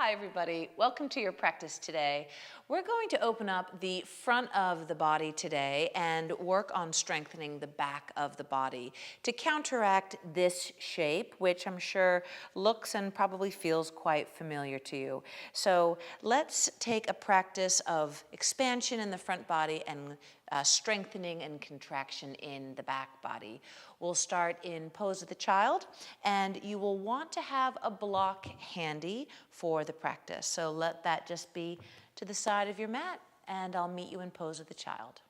Hi everybody, welcome to your practice today. We're going to open up the front of the body today and work on strengthening the back of the body to counteract this shape, which I'm sure looks and probably feels quite familiar to you. So let's take a practice of expansion in the front body and strengthening and contraction in the back body. We'll start in pose of the child, and you will want to have a block handy for the practice. So let that just be to the side of your mat, and I'll meet you in pose of the child.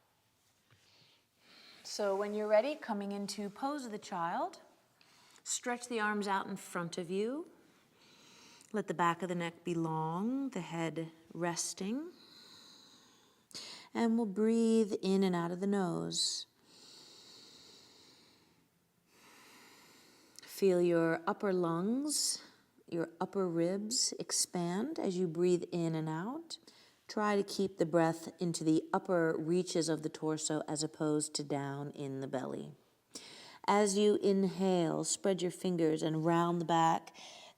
So when you're ready, coming into pose of the child, stretch the arms out in front of you. Let the back of the neck be long, the head resting. And we'll breathe in and out of the nose. Feel your upper lungs, your upper ribs expand as you breathe in and out. Try to keep the breath into the upper reaches of the torso as opposed to down in the belly. As you inhale, spread your fingers and round the back.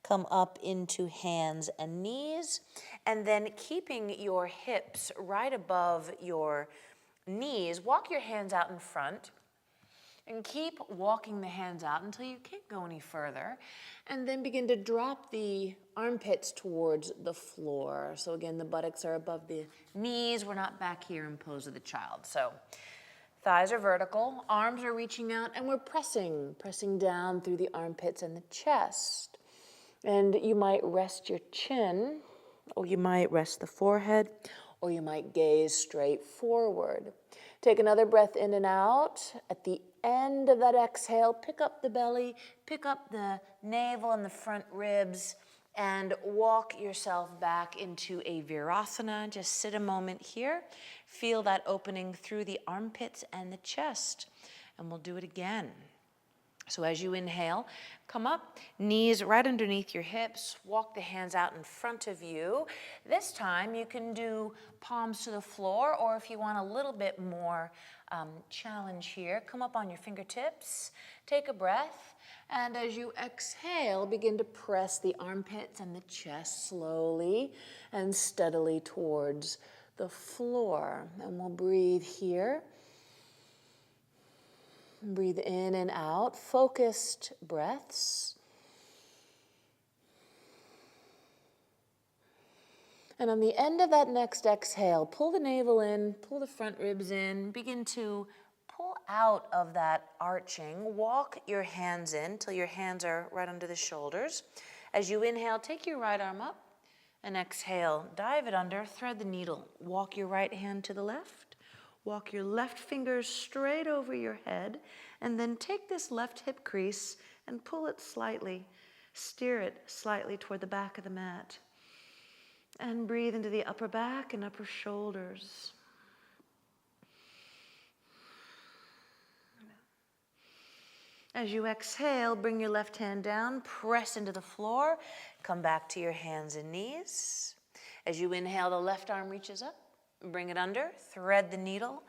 Come up into hands and knees, and then keeping your hips right above your knees, walk your hands out in front, and keep walking the hands out until you can't go any further, and then begin to drop the armpits towards the floor. So again, the buttocks are above the knees. We're not back here in pose of the child. So thighs are vertical, arms are reaching out, and we're pressing down through the armpits and the chest. And you might rest your chin, or you might rest the forehead, or you might gaze straight forward. Take another breath in and out. At the end of that exhale, pick up the belly, pick up the navel and the front ribs, and walk yourself back into a Virasana. Just sit a moment here. Feel that opening through the armpits and the chest. And we'll do it again. So as you inhale, come up, knees right underneath your hips, walk the hands out in front of you. This time you can do palms to the floor, or if you want a little bit more challenge here, come up on your fingertips, take a breath, and as you exhale, begin to press the armpits and the chest slowly and steadily towards the floor. And we'll breathe here. Breathe in and out, focused breaths. And on the end of that next exhale, pull the navel in, pull the front ribs in, begin to pull out of that arching. Walk your hands in till your hands are right under the shoulders. As you inhale, take your right arm up, and exhale, dive it under, thread the needle. Walk your right hand to the left. Walk your left fingers straight over your head, and then take this left hip crease and pull it slightly, steer it slightly toward the back of the mat. And breathe into the upper back and upper shoulders. As you exhale, bring your left hand down, press into the floor, come back to your hands and knees. As you inhale, the left arm reaches up. Bring it under, thread the needle,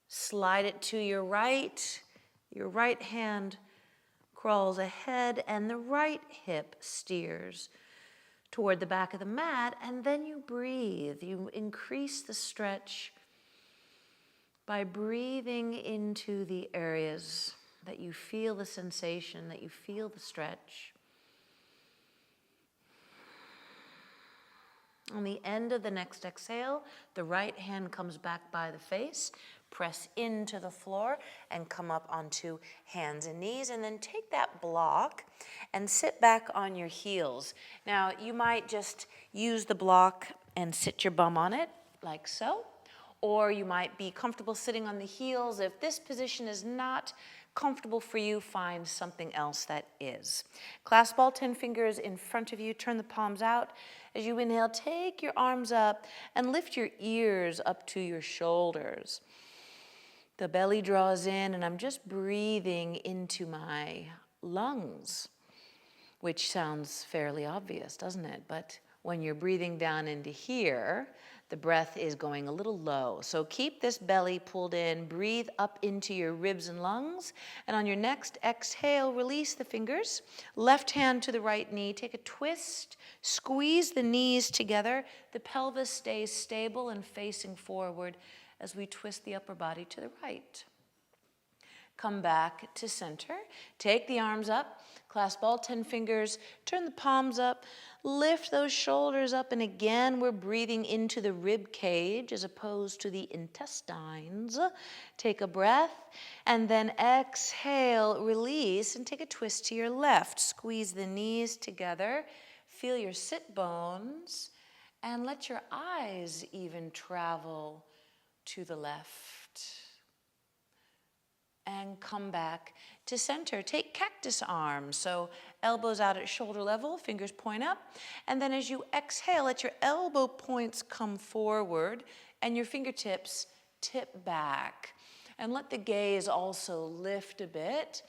slide it to your right. Your right hand crawls ahead and the right hip steers toward the back of the mat, and then you breathe. You increase the stretch by breathing into the areas that you feel the sensation, that you feel the stretch. On the end of the next exhale, the right hand comes back by the face, press into the floor, and come up onto hands and knees, and then take that block and sit back on your heels. Now, you might just use the block and sit your bum on it, like so, or you might be comfortable sitting on the heels. If this position is not comfortable for you, find something else that is. Clasp all 10 fingers in front of you, turn the palms out. As you inhale, take your arms up and lift your ears up to your shoulders. The belly draws in, and I'm just breathing into my lungs, which sounds fairly obvious, doesn't it? But when you're breathing down into here, the breath is going a little low. So keep this belly pulled in, breathe up into your ribs and lungs, and on your next exhale, release the fingers. Left hand to the right knee, take a twist, squeeze the knees together. The pelvis stays stable and facing forward as we twist the upper body to the right. Come back to center. Take the arms up, clasp all 10 fingers, turn the palms up, lift those shoulders up, and again we're breathing into the rib cage as opposed to the intestines. Take a breath, and then exhale, release, and take a twist to your left. Squeeze the knees together, feel your sit bones, and let your eyes even travel to the left. And come back to center. Take cactus arms, so elbows out at shoulder level, fingers point up. And then as you exhale, let your elbow points come forward and your fingertips tip back. And let the gaze also lift a bit.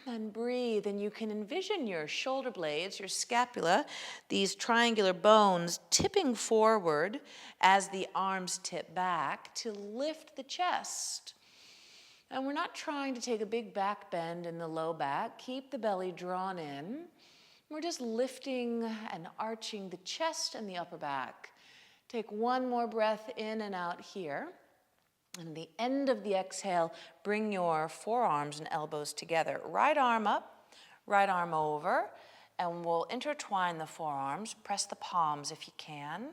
And breathe, and you can envision your shoulder blades, your scapula, these triangular bones tipping forward as the arms tip back to lift the chest. And we're not trying to take a big back bend in the low back. Keep the belly drawn in. We're just lifting and arching the chest and the upper back. Take one more breath in and out here. And at the end of the exhale, bring your forearms and elbows together. Right arm up, right arm over, and we'll intertwine the forearms. Press the palms if you can.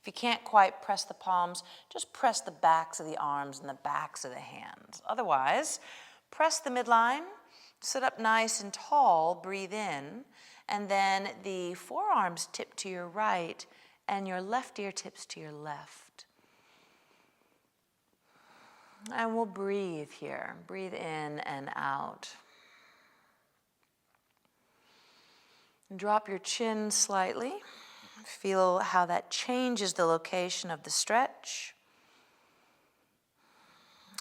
If you can't quite press the palms, just press the backs of the arms and the backs of the hands. Otherwise, press the midline, sit up nice and tall, breathe in, and then the forearms tip to your right and your left ear tips to your left. And we'll breathe here. Breathe in and out. Drop your chin slightly. Feel how that changes the location of the stretch.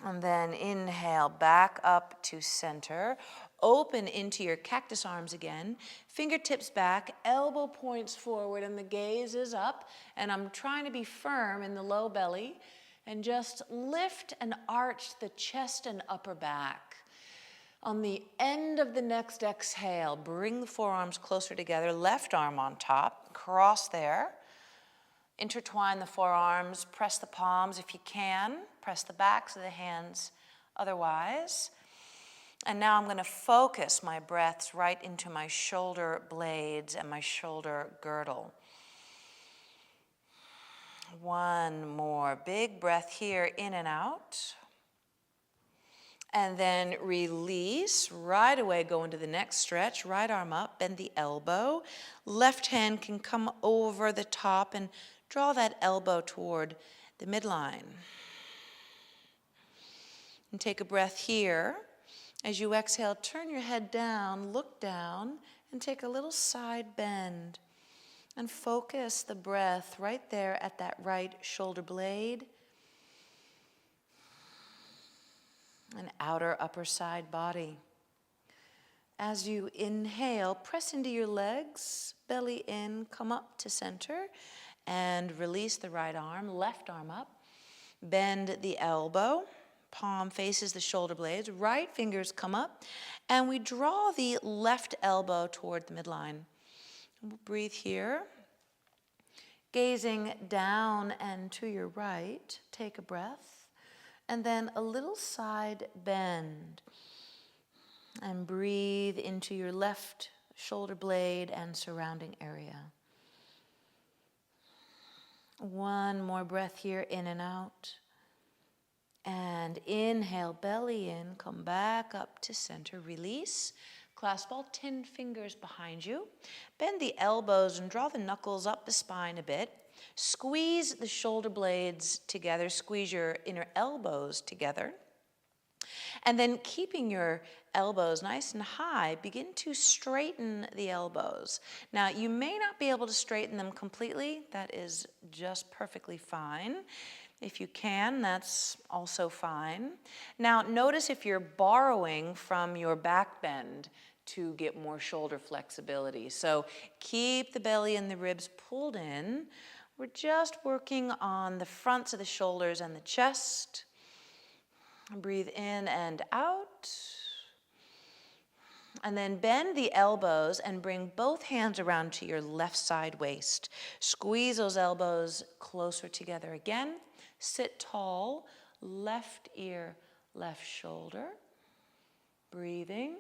And then inhale back up to center. Open into your cactus arms again. Fingertips back, elbow points forward, and the gaze is up. And I'm trying to be firm in the low belly. And just lift and arch the chest and upper back. On the end of the next exhale, bring the forearms closer together, left arm on top, cross there. Intertwine the forearms, press the palms if you can, press the backs of the hands otherwise. And now I'm going to focus my breaths right into my shoulder blades and my shoulder girdle. One more big breath here, in and out. And then release, right away go into the next stretch. Right arm up, bend the elbow. Left hand can come over the top and draw that elbow toward the midline. And take a breath here. As you exhale, turn your head down, look down, and take a little side bend. And focus the breath right there at that right shoulder blade. And outer upper side body. As you inhale, press into your legs, belly in, come up to center, and release the right arm, left arm up. Bend the elbow, palm faces the shoulder blades, right fingers come up, and we draw the left elbow toward the midline. We'll breathe here. Gazing down and to your right, take a breath. And then a little side bend. And breathe into your left shoulder blade and surrounding area. One more breath here, in and out. And inhale, belly in, come back up to center, release. Clasp all 10 fingers behind you. Bend the elbows and draw the knuckles up the spine a bit. Squeeze the shoulder blades together. Squeeze your inner elbows together. And then keeping your elbows nice and high, begin to straighten the elbows. Now, you may not be able to straighten them completely. That is just perfectly fine. If you can, that's also fine. Now, notice if you're borrowing from your back bend to get more shoulder flexibility. So keep the belly and the ribs pulled in. We're just working on the fronts of the shoulders and the chest. Breathe in and out. And then bend the elbows and bring both hands around to your left side waist. Squeeze those elbows closer together again. Sit tall, left ear, left shoulder. Breathing.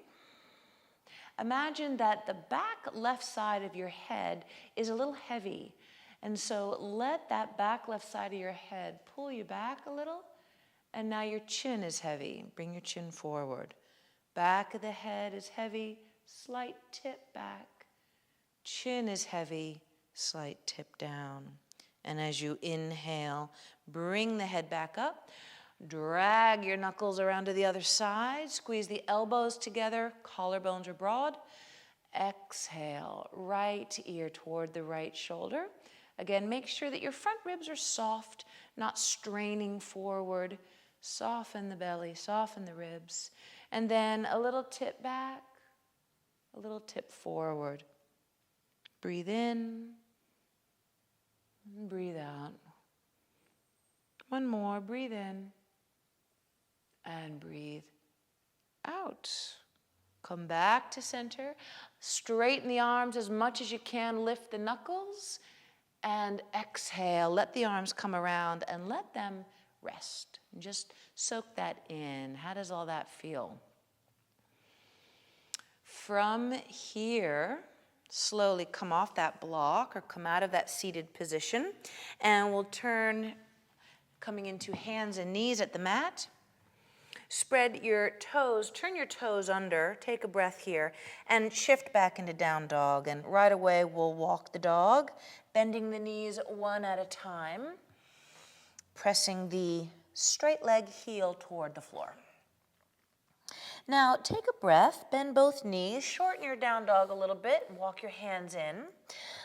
Imagine that the back left side of your head is a little heavy. And so let that back left side of your head pull you back a little. And now your chin is heavy. Bring your chin forward. Back of the head is heavy, slight tip back. Chin is heavy, slight tip down. And as you inhale, bring the head back up. Drag your knuckles around to the other side. Squeeze the elbows together. Collarbones are broad. Exhale, right ear toward the right shoulder. Again, make sure that your front ribs are soft, not straining forward. Soften the belly, soften the ribs. And then a little tip back, a little tip forward. Breathe in and breathe out. One more, breathe in and breathe out. Come back to center. Straighten the arms as much as you can. Lift the knuckles and exhale. Let the arms come around and let them rest. Just soak that in. How does all that feel? From here, slowly come off that block or come out of that seated position, and we'll turn, coming into hands and knees at the mat. Spread your toes, turn your toes under, take a breath here, and shift back into down dog. And right away, we'll walk the dog, bending the knees one at a time, pressing the straight leg heel toward the floor. Now, take a breath, bend both knees, shorten your down dog a little bit, walk your hands in.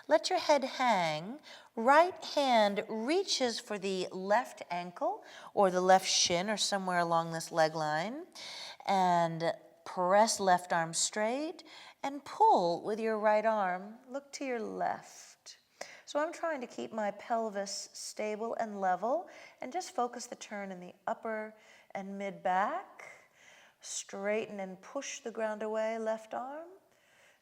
Let your head hang. Right hand reaches for the left ankle or the left shin or somewhere along this leg line. And press left arm straight and pull with your right arm. Look to your left. So I'm trying to keep my pelvis stable and level and just focus the turn in the upper and mid back. Straighten and push the ground away, left arm.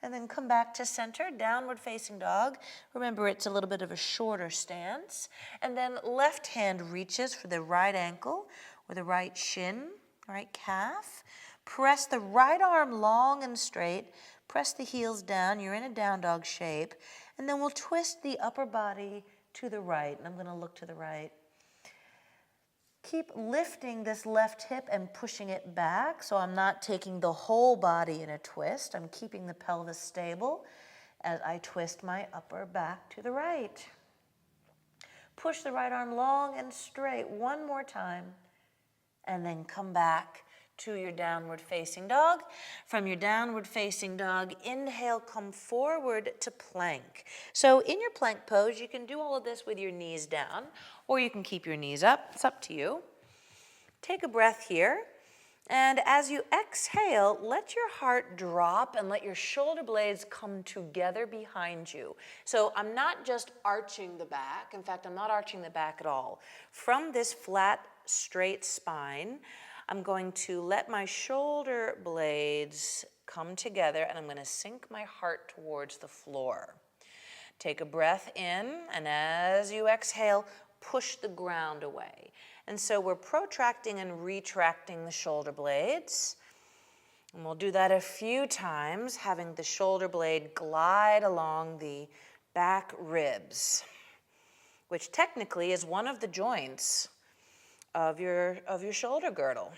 And then come back to center, downward facing dog. Remember, it's a little bit of a shorter stance. And then left hand reaches for the right ankle or the right shin, right calf. Press the right arm long and straight. Press the heels down. You're in a down dog shape. And then we'll twist the upper body to the right. And I'm going to look to the right. Keep lifting this left hip and pushing it back, so I'm not taking the whole body in a twist. I'm keeping the pelvis stable as I twist my upper back to the right. Push the right arm long and straight one more time, and then come back to your downward facing dog. From your downward facing dog, inhale, come forward to plank. So in your plank pose, you can do all of this with your knees down, or you can keep your knees up. It's up to you. Take a breath here. And as you exhale, let your heart drop and let your shoulder blades come together behind you. So I'm not just arching the back. In fact, I'm not arching the back at all. From this flat, straight spine, I'm going to let my shoulder blades come together and I'm going to sink my heart towards the floor. Take a breath in, and as you exhale, push the ground away. And so we're protracting and retracting the shoulder blades. And we'll do that a few times, having the shoulder blade glide along the back ribs, which technically is one of the joints of your shoulder girdle.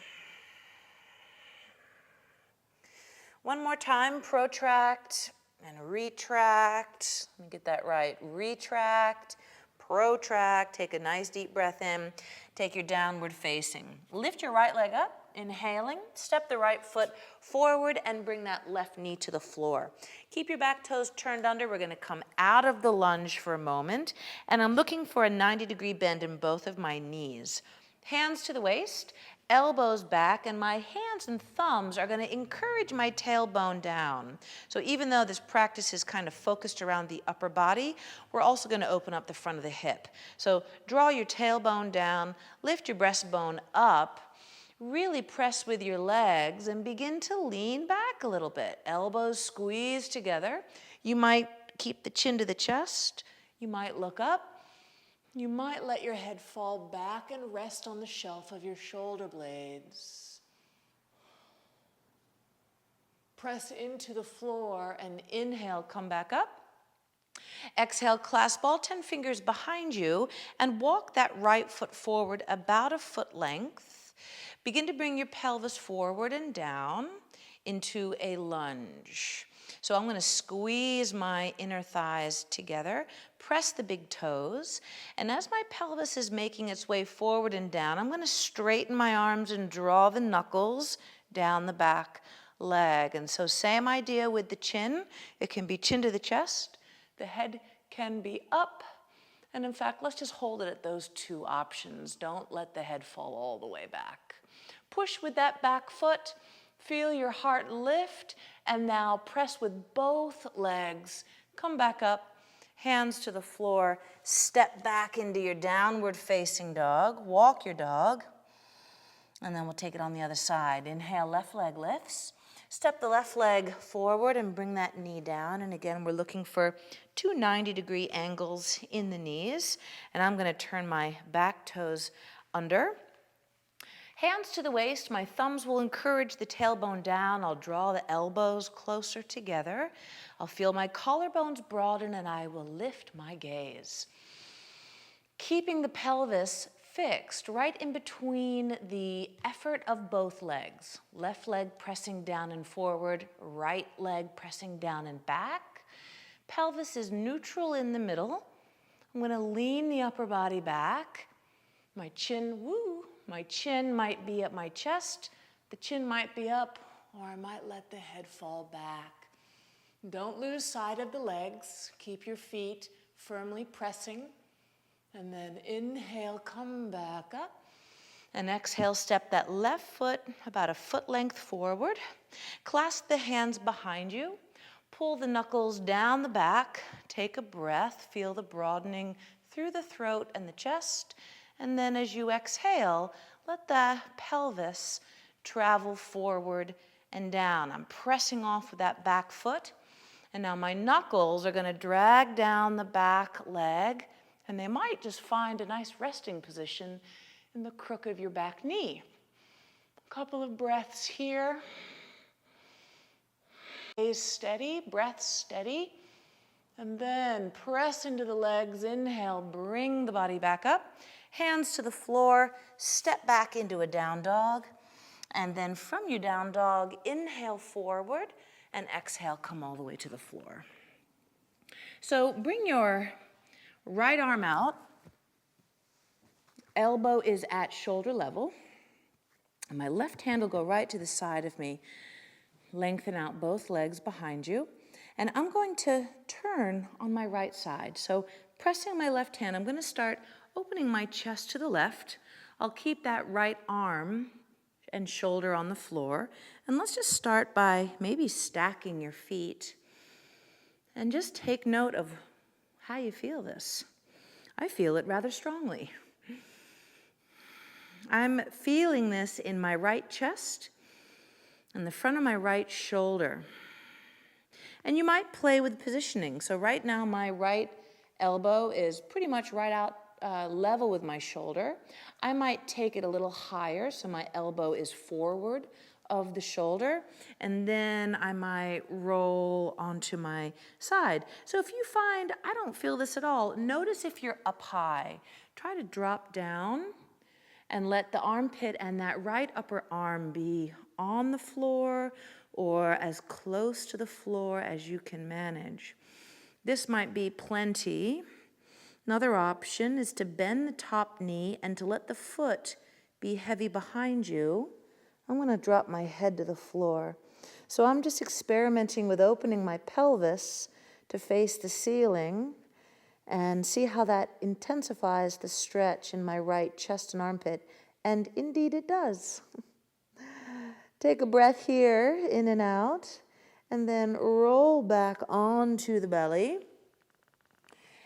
One more time, protract and retract. Let me get that right. Retract, protract, take a nice deep breath in. Take your downward facing. Lift your right leg up, inhaling. Step the right foot forward and bring that left knee to the floor. Keep your back toes turned under. We're going to come out of the lunge for a moment. And I'm looking for a 90-degree bend in both of my knees. Hands to the waist, elbows back, and my hands and thumbs are going to encourage my tailbone down. So even though this practice is kind of focused around the upper body, we're also going to open up the front of the hip. So draw your tailbone down, lift your breastbone up, really press with your legs, and begin to lean back a little bit. Elbows squeeze together. You might keep the chin to the chest. You might look up. You might let your head fall back and rest on the shelf of your shoulder blades. Press into the floor and inhale, come back up. Exhale, clasp all 10 fingers behind you and walk that right foot forward about a foot length. Begin to bring your pelvis forward and down into a lunge. So I'm going to squeeze my inner thighs together, press the big toes, and as my pelvis is making its way forward and down, I'm going to straighten my arms and draw the knuckles down the back leg. And so same idea with the chin. It can be chin to the chest. The head can be up. And in fact, let's just hold it at those two options. Don't let the head fall all the way back. Push with that back foot. Feel your heart lift, and now press with both legs. Come back up, hands to the floor. Step back into your downward facing dog. Walk your dog, and then we'll take it on the other side. Inhale, left leg lifts. Step the left leg forward and bring that knee down. And again, we're looking for two 90-degree angles in the knees. And I'm going to turn my back toes under. Hands to the waist, my thumbs will encourage the tailbone down. I'll draw the elbows closer together. I'll feel my collarbones broaden, and I will lift my gaze. Keeping the pelvis fixed right in between the effort of both legs. Left leg pressing down and forward, right leg pressing down and back. Pelvis is neutral in the middle. I'm going to lean the upper body back. My chin, my chin might be at my chest, the chin might be up, or I might let the head fall back. Don't lose sight of the legs. Keep your feet firmly pressing. And then inhale, come back up. And exhale, step that left foot about a foot length forward. Clasp the hands behind you. Pull the knuckles down the back. Take a breath. Feel the broadening through the throat and the chest. And then as you exhale, let the pelvis travel forward and down. I'm pressing off with that back foot. And now my knuckles are going to drag down the back leg, and they might just find a nice resting position in the crook of your back knee. A couple of breaths here. Gaze steady, breath steady. And then press into the legs. Inhale, bring the body back up. Hands to the floor, step back into a down dog. And then from your down dog, inhale forward, and exhale, come all the way to the floor. So bring your right arm out. Elbow is at shoulder level. And my left hand will go right to the side of me. Lengthen out both legs behind you. And I'm going to turn on my right side. So pressing my left hand, I'm going to start opening my chest to the left. I'll keep that right arm and shoulder on the floor. And let's just start by maybe stacking your feet. And just take note of how you feel this. I feel it rather strongly. I'm feeling this in my right chest and the front of my right shoulder. And you might play with positioning. So right now my right elbow is pretty much right out level with my shoulder. I might take it a little higher so my elbow is forward of the shoulder, and then I might roll onto my side. So if you find I don't feel this at all, notice if you're up high. Try to drop down and let the armpit and that right upper arm be on the floor or as close to the floor as you can manage. This might be plenty. Another option is to bend the top knee and to let the foot be heavy behind you. I'm going to drop my head to the floor. So I'm just experimenting with opening my pelvis to face the ceiling and see how that intensifies the stretch in my right chest and armpit And indeed it does. Take a breath here, in and out, and then roll back onto the belly.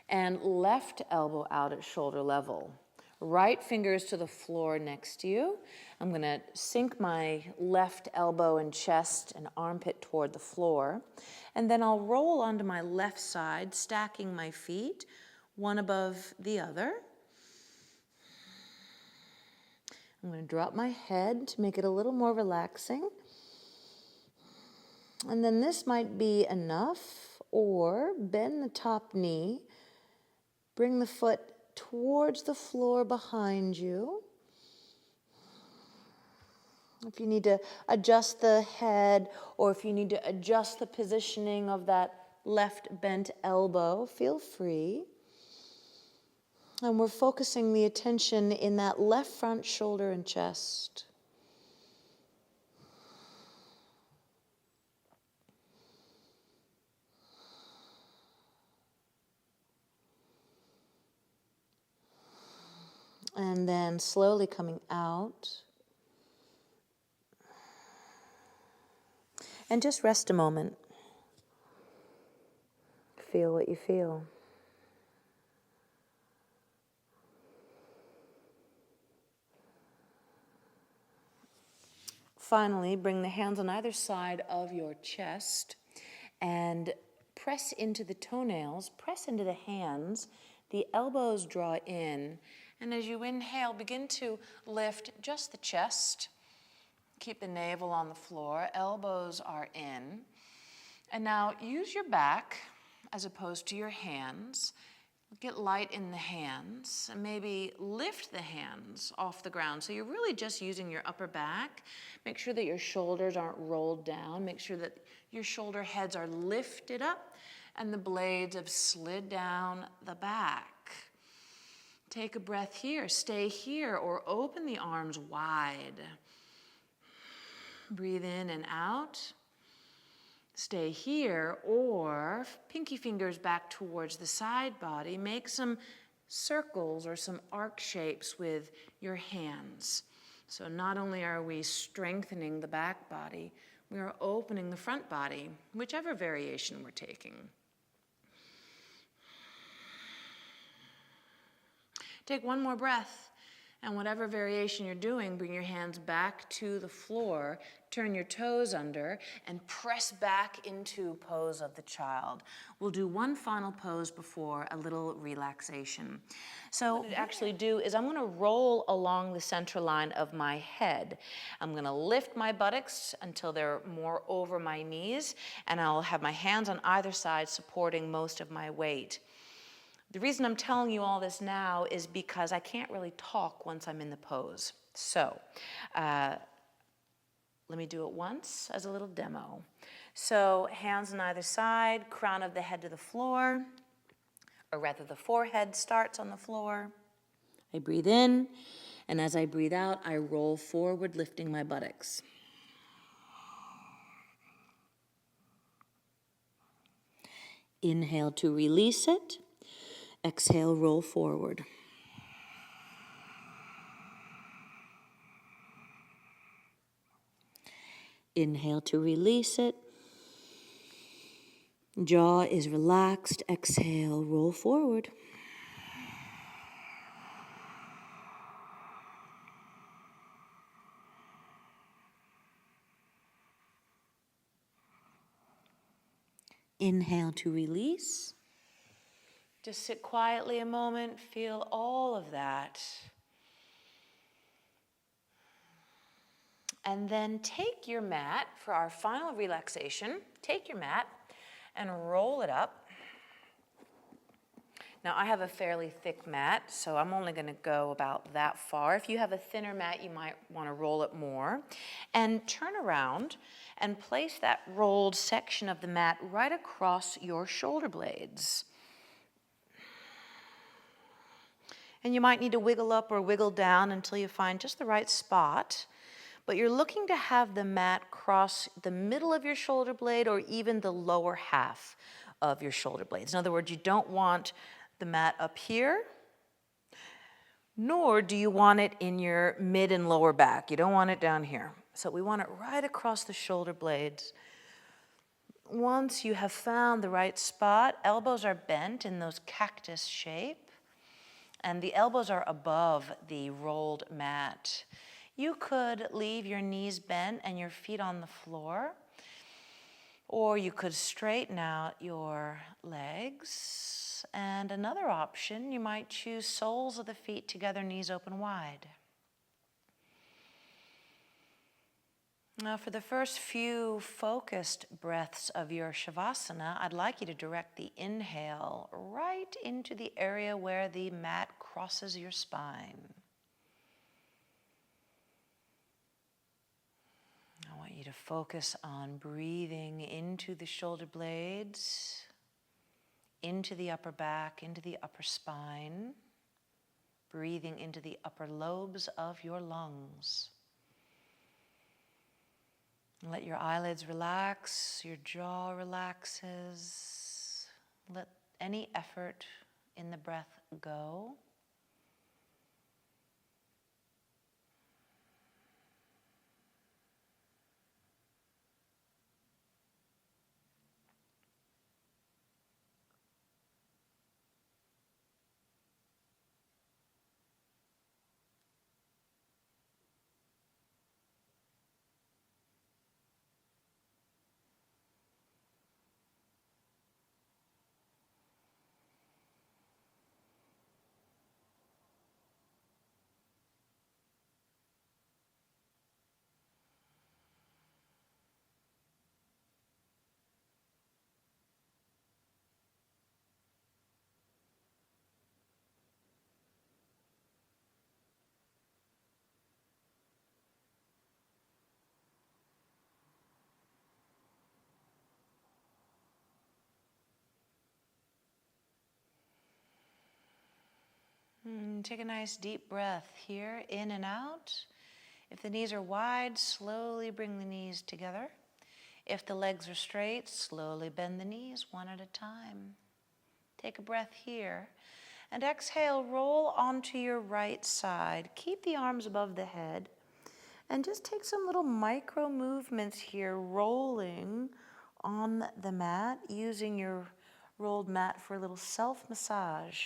And left elbow out at shoulder level. Right fingers to the floor next to you. I'm going to sink my left elbow and chest and armpit toward the floor. And then I'll roll onto my left side, stacking my feet, one above the other. I'm going to drop my head to make it a little more relaxing. And then this might be enough, or bend the top knee. Bring the foot towards the floor behind you. If you need to adjust the head, or if you need to adjust the positioning of that left bent elbow, feel free. And we're focusing the attention in that left front shoulder and chest. And then slowly coming out. And just rest a moment. Feel what you feel. Finally, bring the hands on either side of your chest and press into the toenails, press into the hands. The elbows draw in. And as you inhale, begin to lift just the chest. Keep the navel on the floor. Elbows are in. And now use your back as opposed to your hands. Get light in the hands and maybe lift the hands off the ground. So you're really just using your upper back. Make sure that your shoulders aren't rolled down. Make sure that your shoulder heads are lifted up and the blades have slid down the back. Take a breath here. Stay here or open the arms wide. Breathe in and out. Stay here, or pinky fingers back towards the side body. Make some circles or some arc shapes with your hands. So not only are we strengthening the back body, we are opening the front body, whichever variation we're taking. Take one more breath, and whatever variation you're doing, bring your hands back to the floor, turn your toes under, and press back into pose of the child. We'll do one final pose before a little relaxation. So what I actually do is I'm going to roll along the center line of my head. I'm going to lift my buttocks until they're more over my knees, and I'll have my hands on either side supporting most of my weight. The reason I'm telling you all this now is because I can't really talk once I'm in the pose. So let me do it once as a little demo. So hands on either side, crown of the head to the floor, or rather the forehead starts on the floor. I breathe in, and as I breathe out, I roll forward, lifting my buttocks. Inhale to release it. Exhale, roll forward. Inhale to release it. Jaw is relaxed. Exhale, roll forward. Inhale to release. Just sit quietly a moment, feel all of that. And then take your mat for our final relaxation. Take your mat and roll it up. Now I have a fairly thick mat, so I'm only going to go about that far. If you have a thinner mat, you might want to roll it more. And turn around and place that rolled section of the mat right across your shoulder blades. And you might need to wiggle up or wiggle down until you find just the right spot. But you're looking to have the mat cross the middle of your shoulder blade or even the lower half of your shoulder blades. In other words, you don't want the mat up here, nor do you want it in your mid and lower back. You don't want it down here. So we want it right across the shoulder blades. Once you have found the right spot, elbows are bent in those cactus shape, and the elbows are above the rolled mat. You could leave your knees bent and your feet on the floor, or you could straighten out your legs. And another option, you might choose soles of the feet together, knees open wide. Now, for the first few focused breaths of your Shavasana, I'd like you to direct the inhale right into the area where the mat crosses your spine. I want you to focus on breathing into the shoulder blades, into the upper back, into the upper spine, breathing into the upper lobes of your lungs. Let your eyelids relax, your jaw relaxes. Let any effort in the breath go. Take a nice deep breath here, in and out. If the knees are wide, slowly bring the knees together. If the legs are straight, slowly bend the knees one at a time. Take a breath here. And exhale, roll onto your right side. Keep the arms above the head. And just take some little micro movements here, rolling on the mat, using your rolled mat for a little self-massage.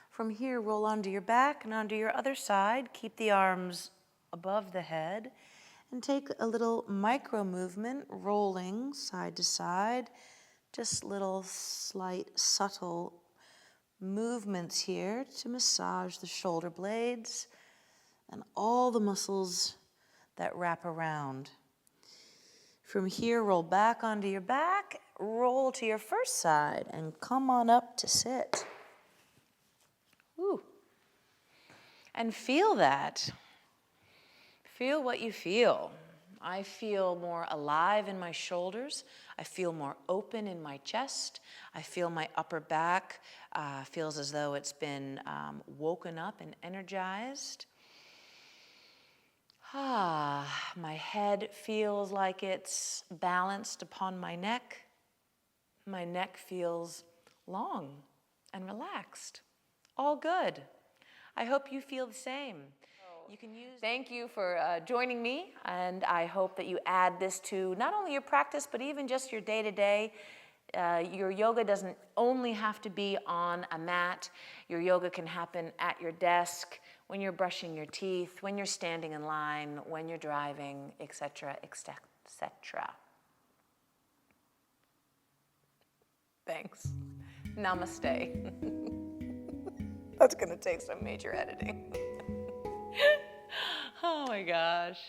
From here, roll onto your back and onto your other side. Keep the arms above the head. And take a little micro movement, rolling side to side. Just little slight, subtle movements here to massage the shoulder blades and all the muscles that wrap around. From here, roll back onto your back, roll to your first side, and come on up to sit. Woo. And feel that. Feel what you feel. I feel more alive in my shoulders. I feel more open in my chest. I feel my upper back feels as though it's been woken up and energized. My head feels like it's balanced upon my neck. My neck feels long and relaxed. All good. I hope you feel the same. Thank you for joining me, and I hope that you add this to not only your practice, but even just your day-to-day. Your yoga doesn't only have to be on a mat. Your yoga can happen at your desk, when you're brushing your teeth, when you're standing in line, when you're driving, etc., etc. Thanks. Namaste. That's going to take some major editing. Oh my gosh.